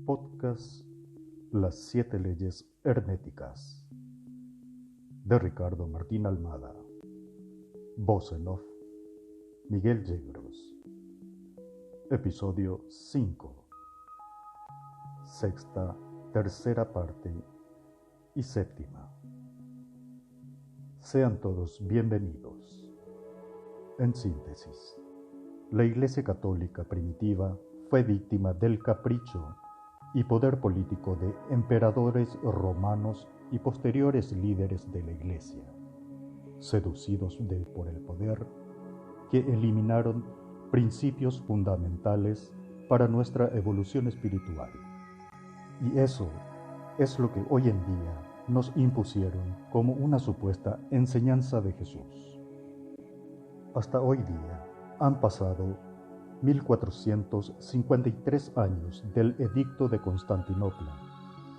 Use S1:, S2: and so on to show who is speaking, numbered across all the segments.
S1: Podcast Las 7 leyes herméticas de Ricardo Martín Almada. Voz en off, Miguel Yegros. Episodio 5. Sexta, tercera parte y séptima. Sean todos bienvenidos. En síntesis, la Iglesia Católica primitiva fue víctima del capricho y poder político de emperadores romanos y posteriores líderes de la Iglesia, seducidos por el poder, que eliminaron principios fundamentales para nuestra evolución espiritual. Y eso es lo que hoy en día nos impusieron como una supuesta enseñanza de Jesús. Hasta hoy día han pasado 1453 años del Edicto de Constantinopla,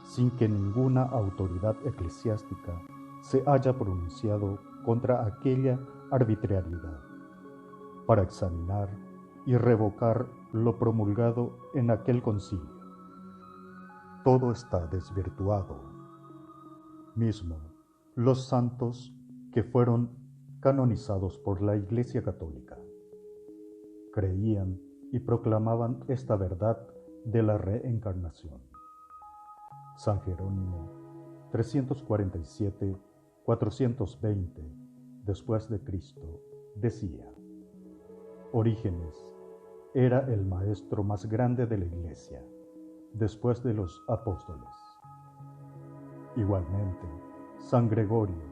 S1: sin que ninguna autoridad eclesiástica se haya pronunciado contra aquella arbitrariedad, para examinar y revocar lo promulgado en aquel concilio. Todo está desvirtuado. Mismo los santos que fueron canonizados por la Iglesia Católica creían y proclamaban esta verdad de la reencarnación. San Jerónimo, 347-420 después de Cristo, decía: Orígenes era el maestro más grande de la Iglesia, después de los apóstoles. Igualmente, San Gregorio,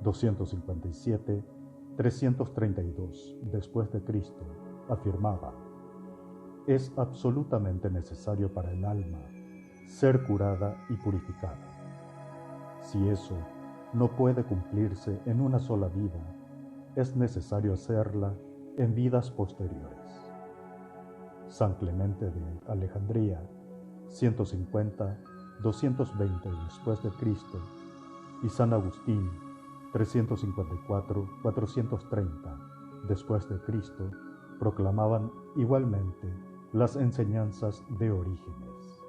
S1: 257-332 después de Cristo, afirmaba: es absolutamente necesario para el alma ser curada y purificada. Si eso no puede cumplirse en una sola vida, es necesario hacerla en vidas posteriores. San Clemente de Alejandría, 150-220 después de Cristo, y San Agustín, 354-430 después de Cristo, proclamaban igualmente las enseñanzas de Orígenes.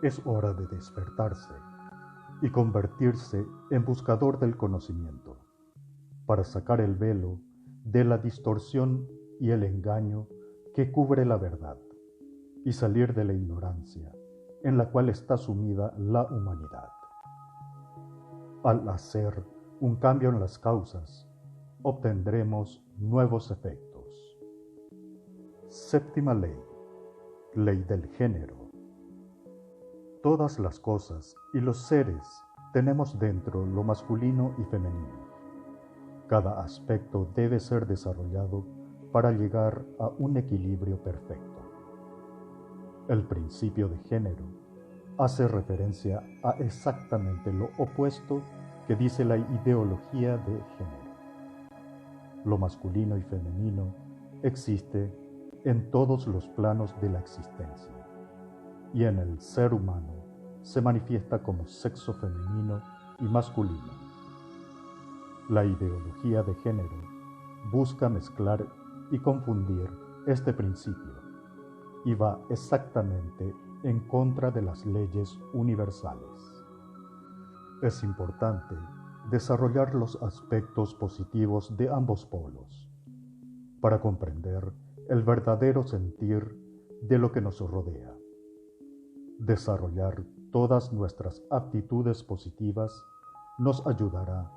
S1: Es hora de despertarse y convertirse en buscador del conocimiento, para sacar el velo de la distorsión y el engaño que cubre la verdad, y salir de la ignorancia en la cual está sumida la humanidad. Al hacer un cambio en las causas, obtendremos nuevos efectos. Séptima ley, ley del género. Todas las cosas y los seres tenemos dentro lo masculino y femenino. Cada aspecto debe ser desarrollado para llegar a un equilibrio perfecto. El principio de género hace referencia a exactamente lo opuesto que dice la ideología de género. Lo masculino y femenino existe en todos los planos de la existencia, y en el ser humano se manifiesta como sexo femenino y masculino. La ideología de género busca mezclar y confundir este principio y va exactamente en contra de las leyes universales. Es importante desarrollar los aspectos positivos de ambos polos para comprender el verdadero sentir de lo que nos rodea. Desarrollar todas nuestras aptitudes positivas nos ayudará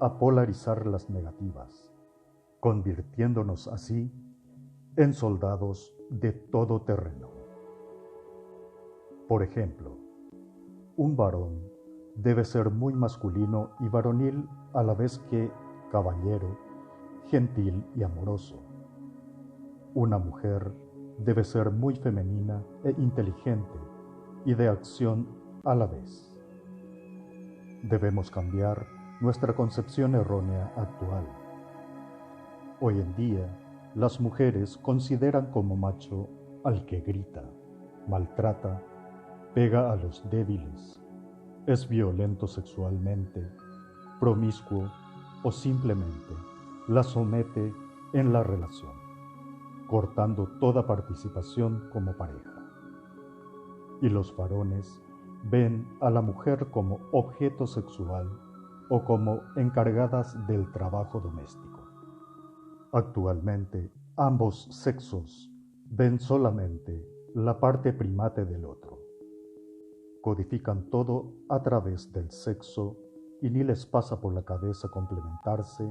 S1: a polarizar las negativas, convirtiéndonos así en soldados de todo terreno. Por ejemplo, un varón debe ser muy masculino y varonil a la vez que caballero, gentil y amoroso. Una mujer debe ser muy femenina e inteligente y de acción a la vez. Debemos cambiar nuestra concepción errónea actual. Hoy en día, las mujeres consideran como macho al que grita, maltrata, pega a los débiles, es violento sexualmente, promiscuo o simplemente la somete en la relación, cortando toda participación como pareja. y los varones ven a la mujer como objeto sexual o como encargadas del trabajo doméstico. Actualmente, ambos sexos ven solamente la parte primate del otro. Codifican todo a través del sexo y ni les pasa por la cabeza complementarse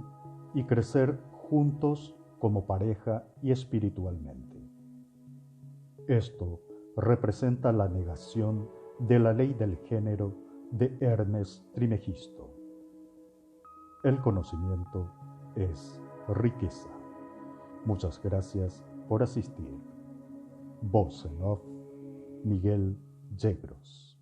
S1: y crecer juntos como pareja y espiritualmente. Esto representa la negación de la ley del género de Hermes Trismegisto. El conocimiento es riqueza. Muchas gracias por asistir. Voz en off, Miguel Yegros.